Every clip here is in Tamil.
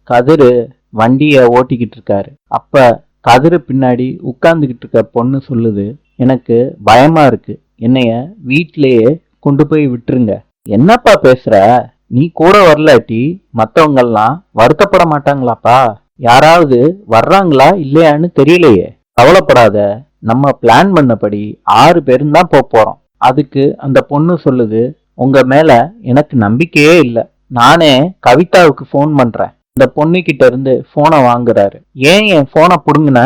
கதிரு வண்டிய ஓட்டிக்கிட்டு இருக்காரு. அப்ப கதிரு பின்னாடி உட்கார்ந்துகிட்டு இருக்க பொண்ணு சொல்லுது, எனக்கு பயமா இருக்கு, என்னைய வீட்டிலேயே கொண்டு போய் விட்டுருங்க. என்னப்பா பேசுற? நீ கூட வரலாட்டி மத்தவங்க எல்லாம் வருத்தப்பட மாட்டாங்களாப்பா? யாராவது வர்றாங்களா இல்லையான்னு தெரியலையே. கவலைப்படாத, நம்ம பிளான் பண்ணபடி 6 பேரும் தான் போறோம். அதுக்கு அந்த பொண்ணு சொல்லுது, உங்க மேல எனக்கு நம்பிக்கையே இல்லை. நானே கவிதாவுக்கு ஃபோன் பண்றேன். இந்த பொண்ணு கிட்ட இருந்து போனை வாங்குறாரு. ஏன் என் போனை புடுங்குன?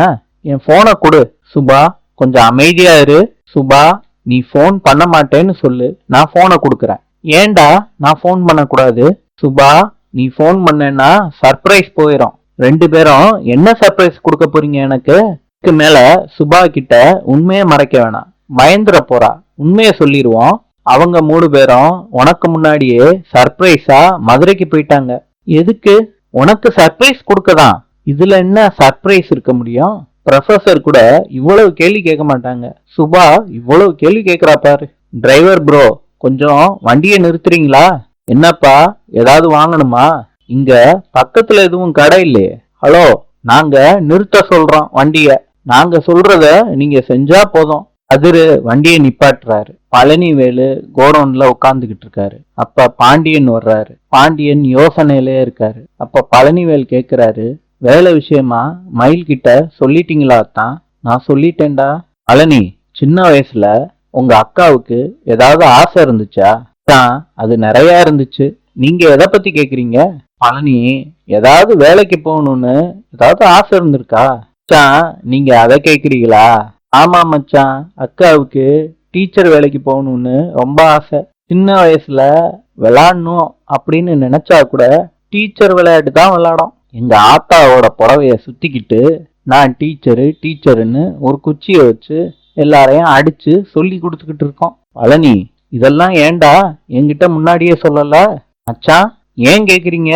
என் போனை கொடு. சுபா, கொஞ்சம் அமைதியா இரு. சுபா, நீ போன் பண்ண மாட்டேன்னு சொல்லு, நான் போனை கொடுக்கறேன். ஏன்டா நான் போன் பண்ணக்கூடாது? சுபா, நீ போன் பண்ணேன்னா சர்ப்ரைஸ் போயிடும். 2 பேரும் என்ன சர்ப்ரைஸ் கொடுக்க போறீங்க எனக்கு? இதுக்கு மேல சுபா கிட்ட உண்மையை மறைக்க வேணாம், பயந்துட போறா. உண்மையை சொல்லிடுவோம். அவங்க 3 பேரும் உனக்கு முன்னாடியே சர்ப்ரைஸா மதுரைக்கு போயிட்டாங்க. எதுக்கு? உனக்கு சர்ப்ரைஸ் கொடுக்கதான். இதுல என்ன சர்ப்ரைஸ் இருக்க முடியும்? ப்ரொஃபசர் கூட இவ்வளவு கேள்வி கேட்க மாட்டாங்க. சுபா இவ்வளவு கேள்வி கேட்கிறா பாரு. டிரைவர் ப்ரோ, கொஞ்சம் வண்டியை நிறுத்துறீங்களா? என்னப்பா, ஏதாவது வாங்கணுமா? இங்க பக்கத்துல எதுவும் கடை இல்லையே. ஹலோ, நாங்க நிறுத்த சொல்றோம் வண்டிய. நாங்க சொல்றத நீங்க செஞ்சா போதும். அதிரு வண்டியை நிப்பாட்டுறாரு. பழனிவேலு கோடவுன்ல உட்கார்ந்துகிட்டு இருக்காரு. அப்ப பாண்டியன் வர்றாரு. பாண்டியன் யோசனையிலே இருக்காரு. அப்ப பழனிவேல் கேக்குறாரு, வேலை விஷயமா மயில் கிட்ட சொல்லிட்டீங்களா? தான், நான் சொல்லிட்டேன்டா. பழனி, சின்ன வயசுல உங்க அக்காவுக்கு ஏதாவது ஆசை இருந்துச்சா? தான், அது நிறைய இருந்துச்சு. நீங்க எதை பத்தி கேக்குறீங்க? பழனி, ஏதாவது வேலைக்கு போகணும்னு ஏதாவது ஆசை இருந்திருக்கா? நீங்க அதை கேக்குறீங்களா? ஆமா மச்சான், அக்காவுக்கு டீச்சர் வேலைக்கு போகணும்னு ரொம்ப ஆசை. சின்ன வயசுல விளையாடணும் அப்படின்னு நினைச்சா கூட டீச்சர் விளையாட்டு தான் விளையாடும். எங்க ஆத்தாவோட புடவைய சுத்திக்கிட்டு நான் டீச்சரு டீச்சருன்னு ஒரு குச்சியை வச்சு எல்லாரையும் அடிச்சு சொல்லி கொடுத்துக்கிட்டு இருக்கோம். பழனி, இதெல்லாம் ஏன்டா என்கிட்ட முன்னாடியே சொல்லல? மச்சான், ஏன் கேக்குறீங்க?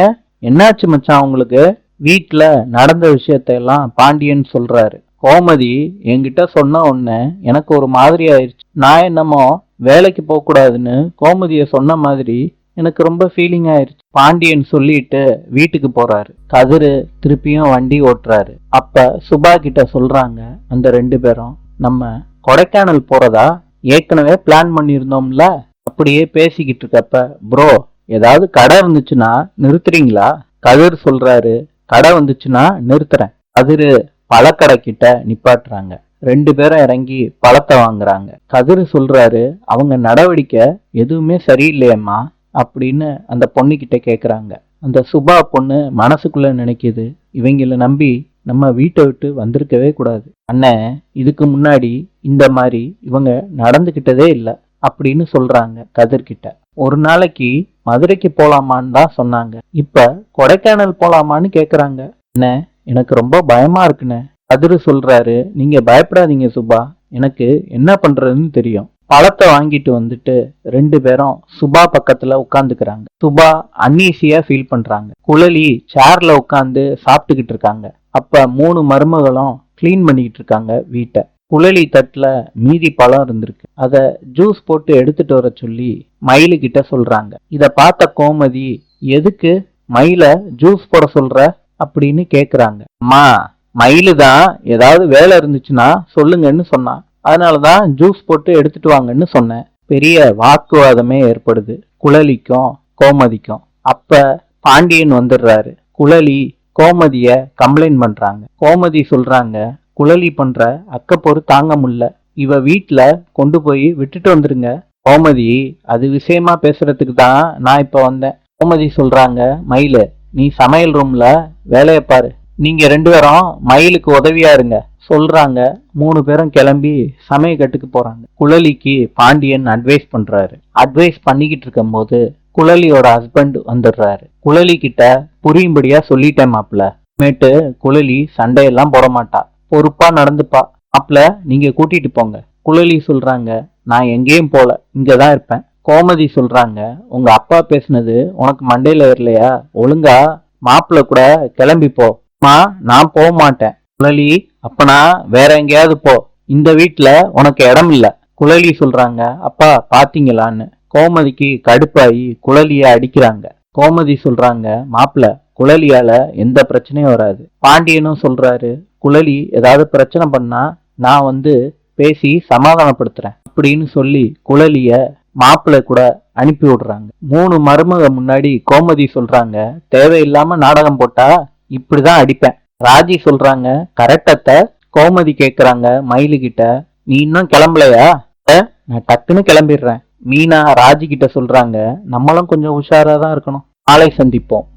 என்னாச்சு மச்சான் உங்களுக்கு? வீட்டுல நடந்த விஷயத்தையெல்லாம் பாண்டியன் சொல்றாரு. கோமதி என்கிட்ட சொன்ன உடனே எனக்கு ஒரு மாதிரி ஆயிடுச்சு. நான் என்னமோ வேலைக்கு போக கூடாதுன்னு கோமதிய சொன்ன மாதிரி எனக்கு ரொம்ப ஃபீலிங் ஆயிடுச்சு. பாண்டியன் சொல்லிட்டு வீட்டுக்கு போறாரு. கதிரு திருப்பியும் வண்டி ஓட்டுறாரு. அப்ப சுபா கிட்ட சொல்றாங்க அந்த 2 பேரும், நம்ம கொடைக்கானல் போறதா ஏற்கனவே பிளான் பண்ணியிருந்தோம்ல. அப்படியே பேசிக்கிட்டு இருக்கப்ப, ப்ரோ, ஏதாவது கடை இருந்துச்சுன்னா நிறுத்துறீங்களா? கதிர் சொல்றாரு, கடை வந்துச்சுன்னா நிறுத்துறேன். கதிரு பழக்கடை கிட்ட நிப்பாட்டுறாங்க. 2 பேரும் இறங்கி பழத்தை வாங்குறாங்க. கதிரு சொல்றாரு, அவங்க நடவடிக்கை எதுவுமே சரியில்லையம்மா அப்படின்னு அந்த பொண்ணு கிட்ட கேக்குறாங்க. அந்த சுபா பொண்ணு மனசுக்குள்ள நினைக்குது, இவங்கள நம்பி நம்ம வீட்டை விட்டு வந்திருக்கவே கூடாது. அண்ணன், இதுக்கு முன்னாடி இந்த மாதிரி இவங்க நடந்துகிட்டதே இல்லை அப்படின்னு சொல்றாங்க கதிர்கிட்ட. ஒரு நாளைக்கு மதுரைக்கு போலாமான்னு தான் சொன்னாங்க, இப்ப கொடைக்கானல் போலாமான்னு கேக்குறாங்க. என்ன, எனக்கு ரொம்ப பயமா இருக்குண்ணே. கதிரு சொல்றாரு, நீங்க பயப்படாதீங்க சுபா, எனக்கு என்ன பண்றதுன்னு தெரியும். பழத்தை வாங்கிட்டு வந்துட்டு 2 பேரும் சுபா பக்கத்துல உட்காந்துக்கிறாங்க. சுபா அன்னீசியா ஃபீல் பண்றாங்க. குழலி சேர்ல உட்காந்து சாப்பிட்டுக்கிட்டு இருக்காங்க. அப்ப 3 மருமகளும் கிளீன் பண்ணிக்கிட்டு இருக்காங்க வீட்டை. குழலி தட்டுல மீதி பழம் இருந்திருக்கு. அத ஜூஸ் போட்டு எடுத்துட்டு வர சொல்லி மயிலு கிட்ட சொல்றாங்க. இத பார்த்த கோமதி, எதுக்கு மயில ஜூஸ் போட சொல்ற அப்படின்னு கேக்குறாங்க. அம்மா, மயிலு தான் ஏதாவது வேலை இருந்துச்சுன்னா சொல்லுங்கன்னு சொன்னான், அதனாலதான் ஜூஸ் போட்டு எடுத்துட்டு வாங்கன்னு சொன்னேன். பெரிய வாக்குவாதமே ஏற்படுது குழலிக்கும் கோமதிக்கும். அப்ப பாண்டியன் வந்துடுறாரு. குழலி கோமதிய கம்ப்ளைண்ட் பண்றாங்க. கோமதி சொல்றாங்க, குழலி பண்ற அக்கப்போரு தாங்க முடியல, இவ வீட்டுல கொண்டு போய் விட்டுட்டு வந்துருங்க. கோமதி, அது விஷயமா பேசுறதுக்கு தான் நான் இப்ப வந்தேன். கோமதி சொல்றாங்க, மயிலு, நீ சமையல் ரூம்ல வேலைய பாரு, நீங்க 2 பேரும் மயிலுக்கு உதவியா இருங்க சொல்றாங்க. 3 பேரும் கிளம்பி சமையக்கட்டுக்கு போறாங்க. குழலிக்கு பாண்டியன் அட்வைஸ் பண்றாரு. அட்வைஸ் பண்ணிக்கிட்டு இருக்கும் போது குழலியோட ஹஸ்பண்ட் வந்துடுறாரு. குழலி கிட்ட புரியும்படியா சொல்லிட்டேன் மாப்ள, மேட்டு குழலி சண்டையெல்லாம் போட மாட்டா, பொறுப்பா நடந்துப்பா. மாப்ள, நீங்க கூட்டிட்டு போங்க. குழலி சொல்றாங்க, நான் எங்கேயும் போல, இங்கதான் இருப்பேன். கோமதி சொல்றாங்க, உங்க அப்பா பேசுனது உனக்கு மண்டையில வரலையா? ஒழுங்கா மாப்பிள்ள கூட கிளம்பி போ. நான் போக மாட்டேன். குழலி, அப்பனா வேற எங்கேயாவது போ, இந்த வீட்டுல உனக்கு இடம் இல்ல. குழலி சொல்றாங்க, அப்பா பாத்தீங்களான்னு. கோமதிக்கு கடுப்பாயி குழலிய அடிக்கிறாங்க. கோமதி சொல்றாங்க, மாப்பிள்ள, குழலியால எந்த பிரச்சனையும் வராது. பாண்டியனும் சொல்றாரு, குழலி ஏதாவது பிரச்சனை பண்ணா நான் வந்து பேசி சமாதானப்படுத்துறேன் அப்படின்னு சொல்லி குழலிய மாப்பிள்ளை கூட அனுப்பி விடுறாங்க. 3 மருமக முன்னாடி கோமதி சொல்றாங்க, தேவையில்லாம நாடகம் போட்டா இப்படிதான் அடிப்பேன். ராஜி சொல்றாங்க, கரெக்டத்த. கோமதி கேக்குறாங்க மயிலு கிட்ட, நீ இன்னும் கிளம்பலையா? நான் டக்குன்னு கிளம்பிடுறேன். மீனா ராஜி கிட்ட சொல்றாங்க, நம்மளும் கொஞ்சம் உஷாரா தான் இருக்கணும். நாளை சந்திப்போம்.